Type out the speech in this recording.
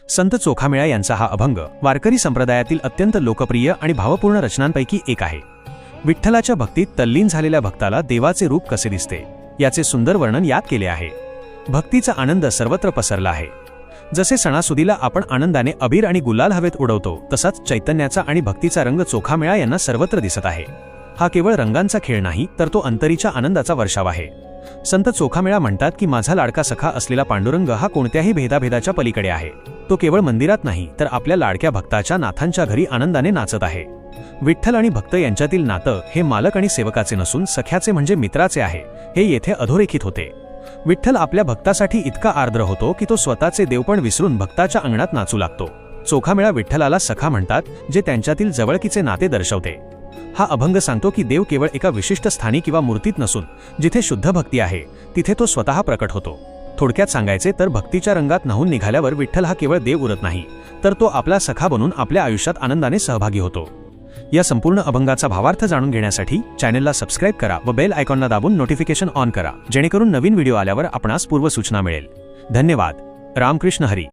संत चोखामेळा यांचा हा अभंग वारकरी संप्रदायातील अत्यंत लोकप्रिय आणि भावपूर्ण रचनांपैकी एक आहे। विठ्ठलाच्या भक्तीत तल्लीन झालेल्या भक्ताला देवाचे रूप कसे दिसते याचे सुंदर वर्णन यात केले आहे। भक्तीचा आनंद सर्वत्र पसरला आहे। जसे सणासुदीला आपण आनंदाने अबीर आणि गुलाल हवेत उडवतो, तसाच चैतन्याचा आणि भक्तीचा रंग चोखामेळा यांना सर्वत्र दिसत आहे। हा केवळ रंगांचा खेळ नाही, तर तो अंतरीच्या आनंदाचा वर्षाव आहे। संत चोखामेळा म्हणतात की माझा लाडका सखा असलेला पांडुरंग हा कोणत्याही भेदाभेदाच्या पलीकडे आहे। तो केवळ मंदिरात नाही, तर आपल्या लाडक्या भक्ताच्या नाथांच्या घरी आनंदाने नाचत आहे। विठ्ठल आणि भक्त यांच्यातील नातं हे मालक आणि सेवकाचे नसून सख्याचे म्हणजे मित्राचे आहे, हे येथे अधोरेखित होते। विठ्ठल आपल्या भक्तासाठी इतका आर्द्र होतो की तो स्वतःचे देवपण विसरून भक्ताच्या अंगणात नाचू लागतो। चोखामेळा विठ्ठलाला सखा म्हणतात, जे त्यांच्यातील जवळकीचे नाते दर्शवते। हा अभंग सांगतो की देव केवळ एका विशिष्ट स्थानी किंवा मूर्तीत नसून जिथे शुद्ध भक्ती आहे तिथे तो स्वतः प्रकट होतो। थोडक्यात सांगायचे तर भक्तीच्या रंगात न्हाऊन निघाल्यावर विठ्ठल हा केवळ देव उरत नाही, तर तो आपला सखा बनून आपल्या आयुष्यात आनंदाने सहभागी होतो। या संपूर्ण अभंगाचा भावार्थ जाणून घेण्यासाठी चॅनलला सबस्क्राइब करा व बेल आयकॉनला दाबून नोटिफिकेशन ऑन करा, जेणेकरून नवीन व्हिडिओ आल्यावर आपणास पूर्वसूचना मिळेल। धन्यवाद। रामकृष्ण हरी।